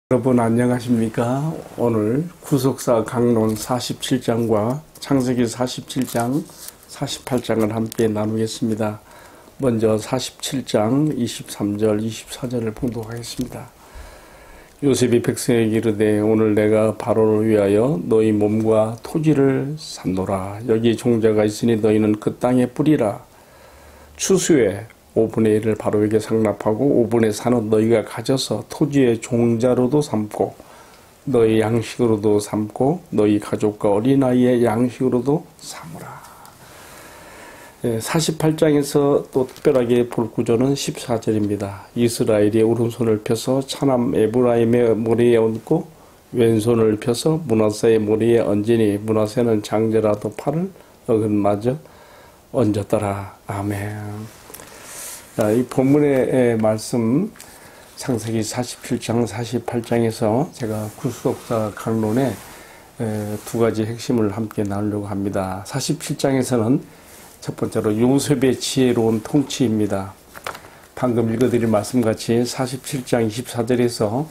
여러분 안녕하십니까? 오늘 구속사 강론 47장과 창세기 47장, 48장을 함께 나누겠습니다. 먼저 47장 23절, 24절을 봉독하겠습니다. 요셉이 백성에게 이르되 오늘 내가 바로를 위하여 너희 몸과 토지를 샀노라. 여기 종자가 있으니 너희는 그 땅에 뿌리라. 추수에 5분의 1을 바로에게 상납하고 5분의 4는 너희가 가져서 토지의 종자로도 삼고 너희 양식으로도 삼고 너희 가족과 어린아이의 양식으로도 삼으라. 48장에서 또 특별하게 볼 구조는 14절입니다. 이스라엘이 오른손을 펴서 차남 에브라임의 머리에 얹고 왼손을 펴서 므낫세의 머리에 얹으니 므낫세는 장자라도 팔을 어긋마저 얹었더라. 아멘. 자, 이 본문의 말씀 창세기 47장, 48장에서 제가 구속사 강론의 두 가지 핵심을 함께 나누려고 합니다. 47장에서는 첫 번째로 요셉의 지혜로운 통치입니다. 방금 읽어드린 말씀같이 47장 24절에서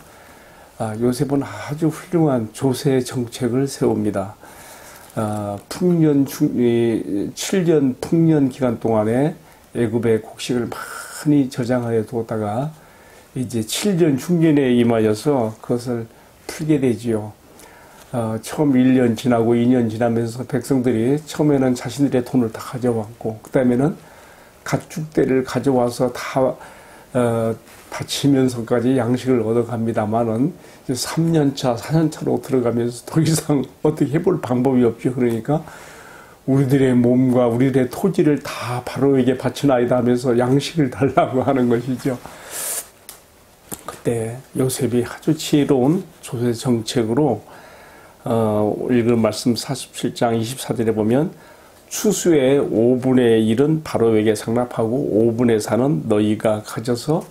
요셉은 아주 훌륭한 조세 정책을 세웁니다. 7년 풍년 기간 동안에 애굽의 곡식을 많이 저장하여 두었다가 이제 7년 흉년에 임하여서 그것을 풀게 되지요. 처음 1년 지나고 2년 지나면서 백성들이 처음에는 자신들의 돈을 다 가져왔고 그 다음에는 가축대를 가져와서 다 바치면서까지 양식을 얻어갑니다만은 3년차, 4년차로 들어가면서 더 이상 어떻게 해볼 방법이 없죠. 그러니까 우리들의 몸과 우리들의 토지를 다 바로에게 바치나이다 하면서 양식을 달라고 하는 것이죠. 그때 요셉이 아주 지혜로운 조세 정책으로 읽은 말씀 47장 24절에 보면 추수의 5분의 1은 바로에게 상납하고 5분의 4는 너희가 가져서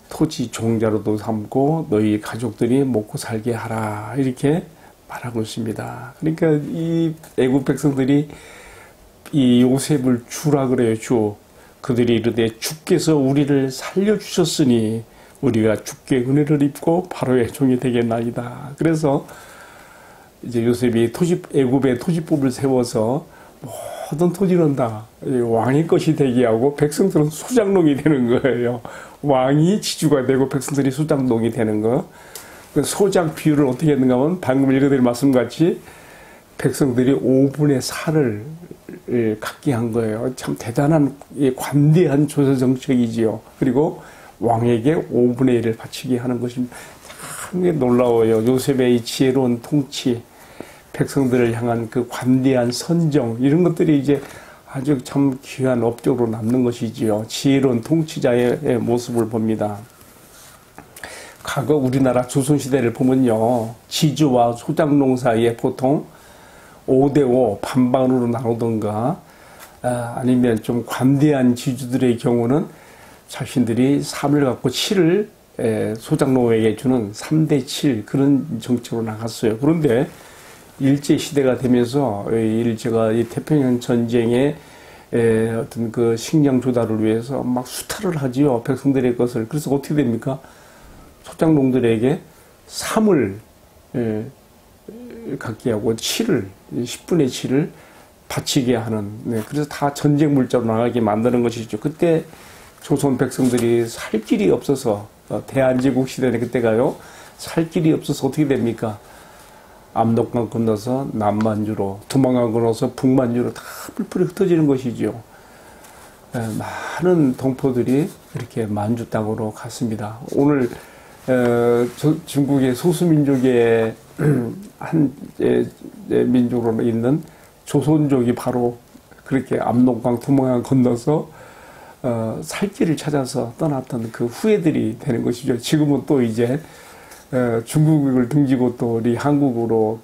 토지 종자로도 삼고 너희 가족들이 먹고 살게 하라 이렇게 말하고 있습니다. 그러니까 이 애굽 백성들이 이 요셉을 주라 그래요. 주. 그들이 이르되 주께서 우리를 살려주셨으니 우리가 주께 은혜를 입고 바로의 종이 되겠나이다. 그래서 이제 요셉이 애굽의 토지법을 세워서 모든 토지는 다 왕의 것이 되게 하고 백성들은 소장농이 되는 거예요. 왕이 지주가 되고 백성들이 소장농이 되는 거. 소작 비율을 어떻게 했는가 하면 방금 읽어드린 말씀같이 백성들이 5분의 4를 갖게 한 거예요. 참 대단한 관대한 조세 정책이지요. 그리고 왕에게 5분의 1을 바치게 하는 것입니다. 참 놀라워요. 요셉의 이 지혜로운 통치, 백성들을 향한 그 관대한 선정 이런 것들이 이제 아주 참 귀한 업적으로 남는 것이지요. 지혜로운 통치자의 모습을 봅니다. 과거 우리나라 조선시대를 보면요. 지주와 소작농 사이에 보통 5대5 반반으로 나누던가 아니면 좀 관대한 지주들의 경우는 자신들이 3을 갖고 7을 소작농에게 주는 3대7 그런 정책으로 나갔어요. 그런데 일제시대가 되면서 일제가 이 태평양 전쟁에 어떤 그 식량 조달을 위해서 막 수탈을 하지요. 백성들의 것을. 그래서 어떻게 됩니까? 소작농들에게 3을 갖게 하고 7을 10분의 7을 바치게 하는 그래서 다 전쟁 물자로 나가게 만드는 것이죠. 그때 조선 백성들이 살 길이 없어서 대한제국 시대는 그때가요. 살 길이 없어서 어떻게 됩니까? 압록강 건너서 남만주로 두만강 건너서 북만주로 다 뿔뿔이 흩어지는 것이죠. 많은 동포들이 그렇게 만주 땅으로 갔습니다. 오늘 중국의 소수민족의 한 민족으로 있는 조선족이 바로 그렇게 압록강, 두만강 건너서 살 길을 찾아서 떠났던 그 후예들이 되는 것이죠. 지금은 또 이제 중국을 등지고 또 우리 한국으로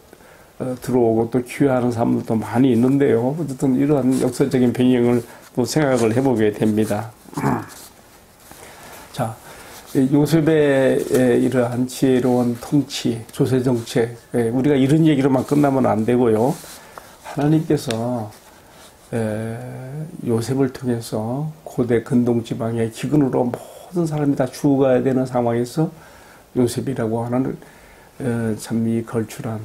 들어오고 또 귀화하는 사람들도 많이 있는데요. 어쨌든 이러한 역사적인 배경을 또 생각을 해보게 됩니다. 자. 요셉의 이러한 지혜로운 통치, 조세정책, 우리가 이런 얘기로만 끝나면 안 되고요. 하나님께서 요셉을 통해서 고대 근동지방의 기근으로 모든 사람이 다 죽어가야 되는 상황에서 요셉이라고 하는 참 이 걸출한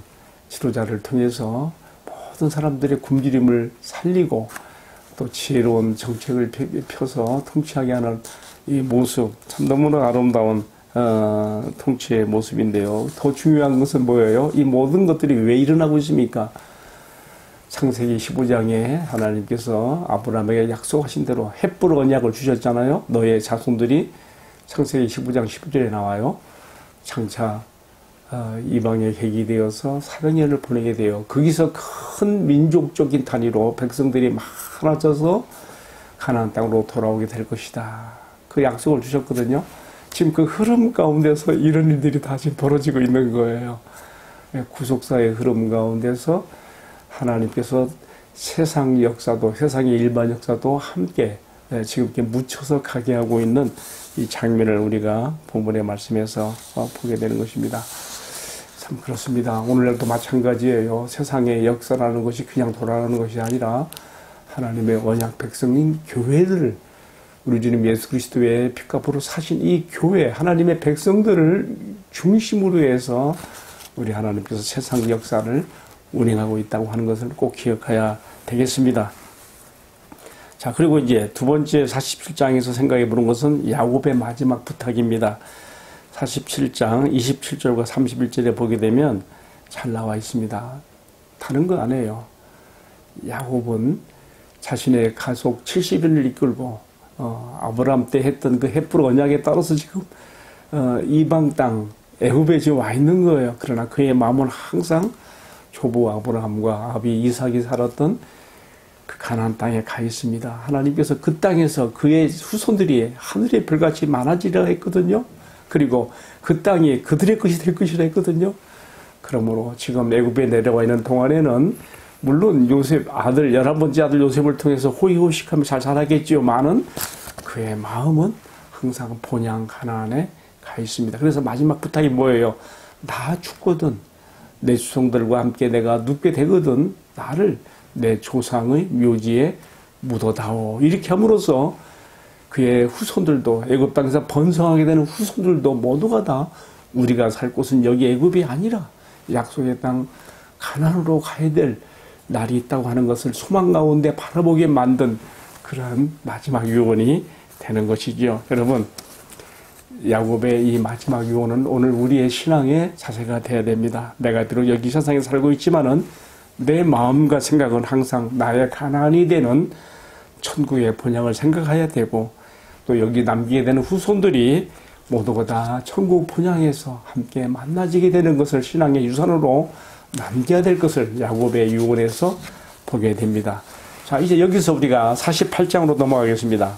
지도자를 통해서 모든 사람들의 굶주림을 살리고 또 지혜로운 정책을 펴서 통치하게 하는 이 모습, 참 너무나 아름다운 통치의 모습인데요. 더 중요한 것은 뭐예요? 이 모든 것들이 왜 일어나고 있습니까? 창세기 15장에 하나님께서 아브라함에게 약속하신 대로 헷불 언약을 주셨잖아요. 너의 자손들이 창세기 15장 10절에 나와요. 장차 이방의 객이 되어서 400년을 보내게 돼요. 거기서 큰 민족적인 단위로 백성들이 많아져서 가나안 땅으로 돌아오게 될 것이다. 그 약속을 주셨거든요. 지금 그 흐름 가운데서 이런 일들이 다시 벌어지고 있는 거예요. 구속사의 흐름 가운데서 하나님께서 세상 역사도, 세상의 일반 역사도 함께 지금 이렇게 묻혀서 가게 하고 있는 이 장면을 우리가 본문의 말씀에서 보게 되는 것입니다. 참 그렇습니다. 오늘날도 마찬가지예요. 세상의 역사라는 것이 그냥 돌아가는 것이 아니라 하나님의 언약 백성인 교회들을, 우리 주님 예수 그리스도의 피값으로 사신 이 교회, 하나님의 백성들을 중심으로 해서 우리 하나님께서 세상 역사를 운행하고 있다고 하는 것을 꼭 기억해야 되겠습니다. 자, 그리고 이제 두 번째 47장에서 생각해 보는 것은 야곱의 마지막 부탁입니다. 47장 27절과 31절에 보게 되면 잘 나와 있습니다. 다른 거 아니에요. 야곱은 자신의 가족 70인을 이끌고 아브라함 때 했던 그 헷불 언약에 따라서 지금 이방 땅 애굽에 지금 와 있는 거예요. 그러나 그의 마음은 항상 조부 아브라함과 아비 이삭이 살았던 그 가나안 땅에 가 있습니다. 하나님께서 그 땅에서 그의 후손들이 하늘의 별같이 많아지려 했거든요. 그리고 그 땅이 그들의 것이 될 것이라 했거든요. 그러므로 지금 애굽에 내려와 있는 동안에는 물론 요셉 아들, 11번째 아들 요셉을 통해서 호의호식하며 잘 자라겠지만은 그의 마음은 항상 본향 가나안에 가 있습니다. 그래서 마지막 부탁이 뭐예요? 나 죽거든, 내 조상들과 함께 내가 눕게 되거든, 나를 내 조상의 묘지에 묻어다오. 이렇게 함으로써 그의 후손들도, 애굽 땅에서 번성하게 되는 후손들도 모두가 다 우리가 살 곳은 여기 애굽이 아니라 약속의 땅 가나안으로 가야 될 날이 있다고 하는 것을 소망 가운데 바라보게 만든 그러한 마지막 유언이 되는 것이죠. 여러분, 야곱의 이 마지막 유언은 오늘 우리의 신앙의 자세가 되어야 됩니다. 내가 비록 여기 세상에 살고 있지만은 내 마음과 생각은 항상 나의 가나안이 되는 천국의 본향을 생각해야 되고, 또 여기 남기게 되는 후손들이 모두가 다 천국 본향에서 함께 만나지게 되는 것을 신앙의 유산으로 남겨야 될 것을 야곱의 유언에서 보게 됩니다. 자, 이제 여기서 우리가 48장으로 넘어가겠습니다.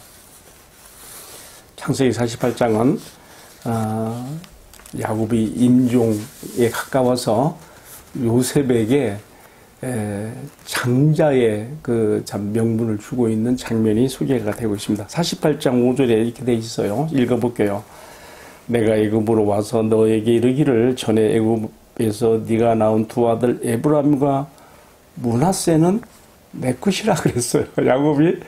창세기 48장은 야곱이 임종에 가까워서 요셉에게 장자의 그 참 명분을 주고 있는 장면이 소개가 되고 있습니다. 48장 5절에 이렇게 되어 있어요. 읽어볼게요. 내가 애굽으로 와서 너에게 이르기를 전에 애굽에서 네가 낳은 두 아들 에브라임과 므낫세는 내 것이라 그랬어요. 야곱이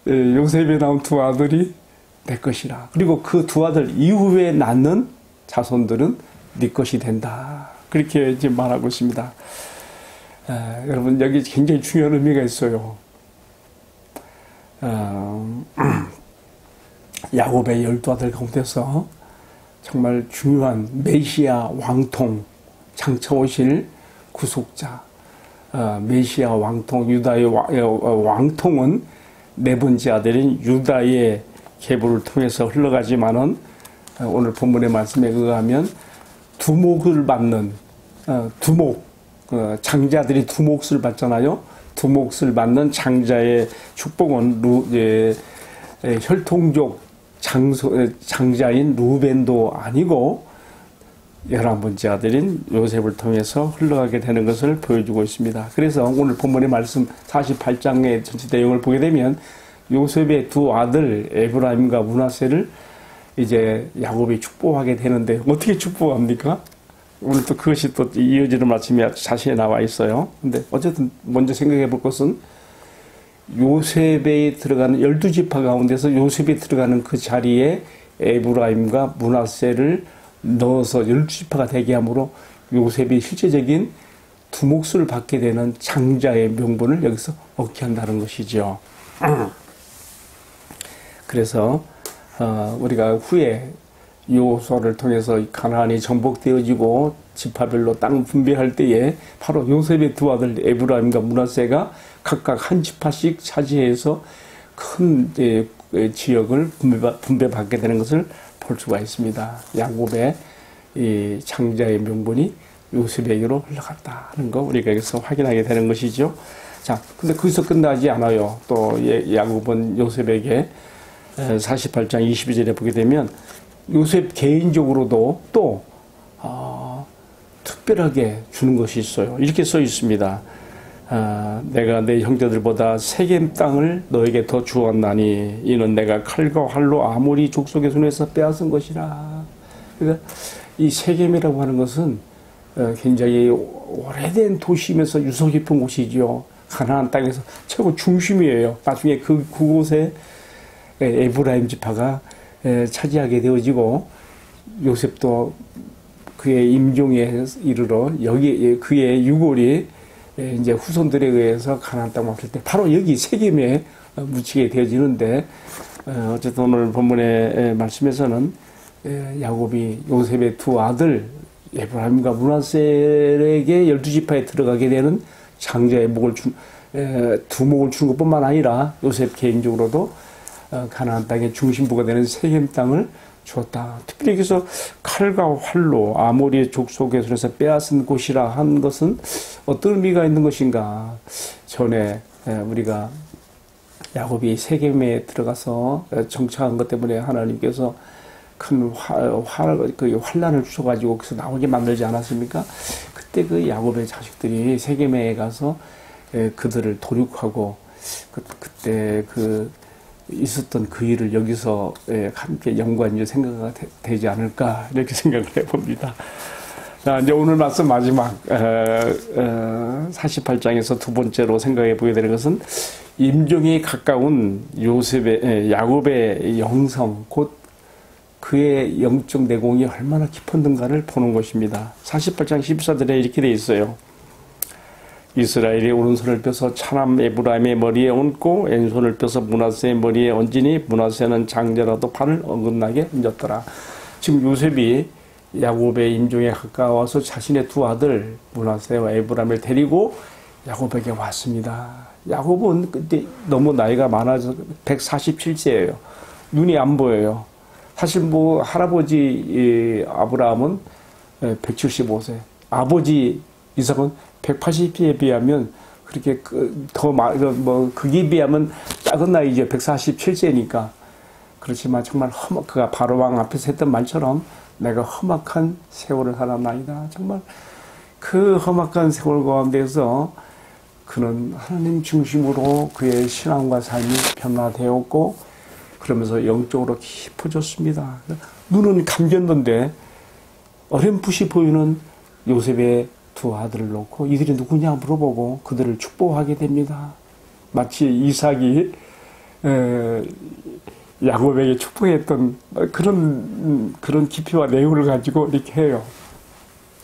요셉에 낳은 두 아들이 내 것이라. 그리고 그 두 아들 이후에 낳는 자손들은 네 것이 된다. 그렇게 이제 말하고 있습니다. 여러분, 여기 굉장히 중요한 의미가 있어요. 야곱의 12아들 가운데서 정말 중요한 메시아 왕통, 장차 오실 구속자, 메시아 왕통, 유다의 왕통은 네 번째 아들인 유다의 계보를 통해서 흘러가지만은 오늘 본문의 말씀에 의하면 두목을 받는 장자들이 두 몫을 받잖아요. 두 몫을 받는 장자의 축복은 혈통적 장자인 루벤도 아니고 11번째 아들인 요셉을 통해서 흘러가게 되는 것을 보여주고 있습니다. 그래서 오늘 본문의 말씀 48장의 전체 내용을 보게 되면 요셉의 두 아들 에브라임과 므낫세를 이제 야곱이 축복하게 되는데 어떻게 축복합니까? 오늘 또 그것이 또 이어지는 말씀이 자세히 나와 있어요. 근데 어쨌든 먼저 생각해 볼 것은 요셉에 들어가는 12지파 가운데서 요셉이 들어가는 그 자리에 에브라임과 므낫세를 넣어서 12지파가 되게 함으로 요셉이 실제적인 두 몫을 받게 되는 장자의 명분을 여기서 얻게 한다는 것이죠. 그래서 우리가 후에 요소를 통해서 가나안이 정복되어지고 지파별로 땅 분배할 때에 바로 요셉의 두 아들 에브라임과 므낫세가 각각 한 지파씩 차지해서 큰 지역을 분배받게 되는 것을 볼 수가 있습니다. 야곱의 이 장자의 명분이 요셉에게로 흘러갔다는 거 우리가 여기서 확인하게 되는 것이죠. 자, 근데 거기서 끝나지 않아요. 또 야곱은 요셉에게 48장 22절에 보게 되면 요셉 개인적으로도 또 특별하게 주는 것이 있어요. 이렇게 써 있습니다. 내가 내 형제들보다 세겜 땅을 너에게 더 주었나니 이는 내가 칼과 활로 아모리 족속의 손에서 빼앗은 것이라. 그러니까 이 세겜이라고 하는 것은 굉장히 오래된 도시면서 유서 깊은 곳이죠. 가나안 땅에서 최고 중심이에요. 나중에 그곳에 에브라임 지파가 차지하게 되어지고 요셉도 그의 임종에 이르러 여기 그의 유골이 이제 후손들에 의해서 가나안 땅 왔을 때 바로 여기 세겜에 묻히게 되어지는데 어쨌든 오늘 본문의 말씀에서는 야곱이 요셉의 두 아들 에브라임과 므낫세에게 12지파에 들어가게 되는 장자의 두 목을 주는 것뿐만 아니라 요셉 개인적으로도 가나안 땅의 중심부가 되는 세겜 땅을 주었다. 특별히 여기서 칼과 활로 아모리의 족속의 손에서 빼앗은 곳이라 한 것은 어떤 의미가 있는 것인가. 전에 우리가 야곱이 세겜에 들어가서 정착한 것 때문에 하나님께서 큰 환란을 주셔가지고 거기서 나오게 만들지 않았습니까? 그때 그 야곱의 자식들이 세겜에 가서 그들을 도륙하고 그때 있었던 그 일을 여기서 함께 연관이 생각이 되지 않을까 이렇게 생각을 해봅니다. 자, 이제 오늘 말씀 마지막 48장에서 두 번째로 생각해 보게 되는 것은 임종에 가까운 야곱의 영성 곧 그의 영적 내공이 얼마나 깊었는가를 보는 것입니다. 48장 14절에 이렇게 되어 있어요. 이스라엘이 오른손을 펴서 차남 에브라임의 머리에 얹고 왼손을 펴서 므낫세의 머리에 얹으니 므낫세는 장자라도 발을 어긋나게 얹었더라. 지금 요셉이 야곱의 임종에 가까워서 자신의 두 아들 므낫세와 에브라임을 데리고 야곱에게 왔습니다. 야곱은 그때 너무 나이가 많아서 147세예요. 눈이 안 보여요. 사실 할아버지 아브라함은 175세, 아버지 이삭은 180세에 비하면 그렇게 그에 비하면 작은 나이죠. 147세니까. 그렇지만 정말 그가 바로왕 앞에서 했던 말처럼 내가 험악한 세월을 살았나이다. 정말 그 험악한 세월 가운데서 그는 하나님 중심으로 그의 신앙과 삶이 변화되었고 그러면서 영적으로 깊어졌습니다. 눈은 감겼는데 어렴풋이 보이는 요셉의 두 아들을 놓고 이들이 누구냐 물어보고 그들을 축복하게 됩니다. 마치 이삭이 야곱에게 축복했던 그런 깊이와 내용을 가지고 이렇게 해요.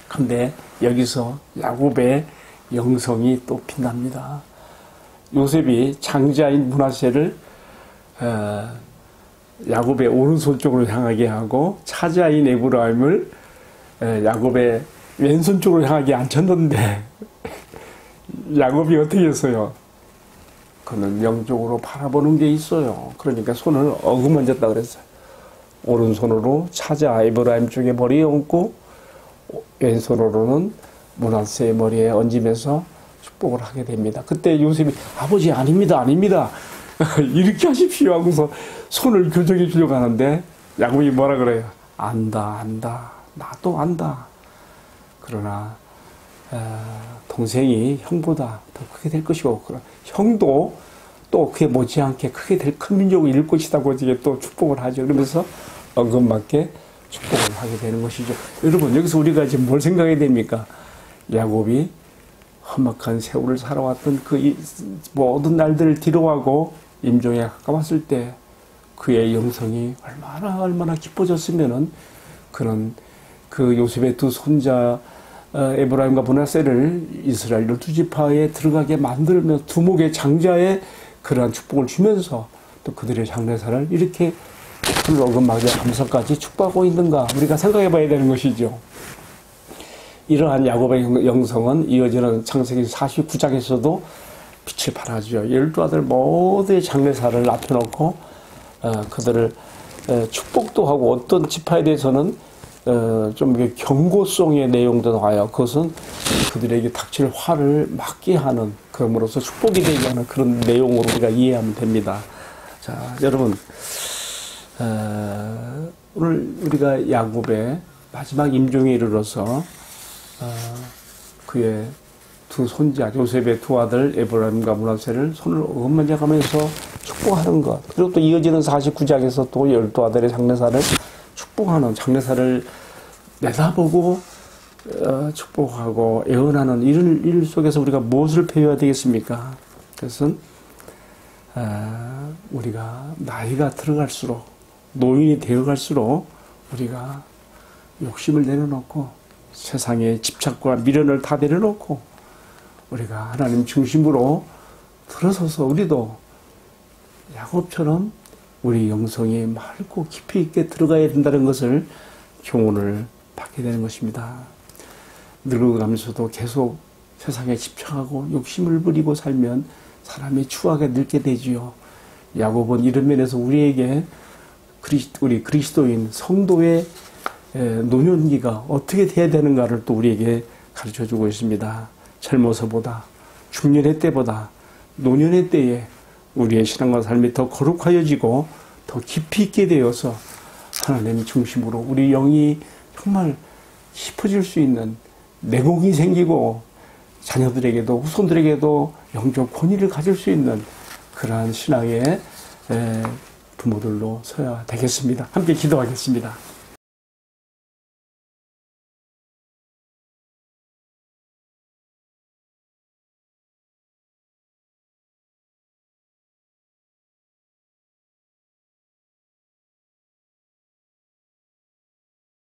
그런데 여기서 야곱의 영성이 또 빛납니다. 요셉이 장자인 므낫세를 야곱의 오른손 쪽으로 향하게 하고 차자인 에브라임을 야곱의 왼손 쪽으로 향하게 앉혔는데 야곱이 어떻게 했어요? 그는 영적으로 바라보는 게 있어요. 그러니까 손을 어루만졌다 그랬어요. 오른손으로 차자 에브라임 쪽에 머리에 얹고 왼손으로는 므낫세의 머리에 얹으면서 축복을 하게 됩니다. 그때 요셉이 아버지 아닙니다. 이렇게 하십시오 하고서 손을 교정해 주려고 하는데 야곱이 뭐라 그래요? 안다. 나도 안다. 그러나 동생이 형보다 더 크게 될 것이고 형도 또 그에 못지않게 크게 될 큰 민족을 이룰 것이다고 이제 또 축복을 하죠. 그러면서 엉금맞게 축복을 하게 되는 것이죠. 여러분 여기서 우리가 지금 뭘 생각해야 됩니까? 야곱이 험악한 세월을 살아왔던 그 모든 날들을 뒤로하고 임종에 가까웠을 때 그의 영성이 얼마나 깊어졌으면은 그는 그 요셉의 두 손자 에브라임과 므낫세를 이스라엘 12지파에 들어가게 만들며 두목의 장자의 그러한 축복을 주면서 또 그들의 장래사를 이렇게 불어금하게 하면서까지 축복하고 있는가 우리가 생각해 봐야 되는 것이죠. 이러한 야곱의 영성은 이어지는 창세기 49장에서도 빛을 발하죠. 12아들 모두의 장래사를 납혀놓고 그들을 축복도 하고 어떤 지파에 대해서는 좀 경고성의 내용도 나와요. 그것은 그들에게 닥칠 화를 막게 하는 그럼으로써 축복이 되게 하는 그런 내용으로 우리가 이해하면 됩니다. 자, 여러분 오늘 우리가 야곱의 마지막 임종에 이르러서 그의 두 손자 요셉의 두 아들 에브라임과 므낫세를 손을 어루만져가면서 축복하는 것, 그리고 또 이어지는 49장에서 또 12아들의 장래사를 축복하는, 장래사를 내다보고 축복하고 애원하는 이런 일 속에서 우리가 무엇을 배워야 되겠습니까? 그것은 우리가 나이가 들어갈수록, 노인이 되어갈수록 우리가 욕심을 내려놓고 세상의 집착과 미련을 다 내려놓고 우리가 하나님 중심으로 들어서서 우리도 야곱처럼 우리 영성이 맑고 깊이 있게 들어가야 된다는 것을 교훈을 받게 되는 것입니다. 늙어가면서도 계속 세상에 집착하고 욕심을 부리고 살면 사람이 추하게 늙게 되지요. 야곱은 이런 면에서 우리에게 우리 그리스도인 성도의 노년기가 어떻게 돼야 되는가를 또 우리에게 가르쳐주고 있습니다. 젊어서보다, 중년의 때보다 노년의 때에 우리의 신앙과 삶이 더 거룩하여지고 더 깊이 있게 되어서 하나님 중심으로 우리 영이 정말 깊어질 수 있는 내공이 생기고 자녀들에게도 후손들에게도 영적 권위를 가질 수 있는 그러한 신앙의 부모들로 서야 되겠습니다. 함께 기도하겠습니다.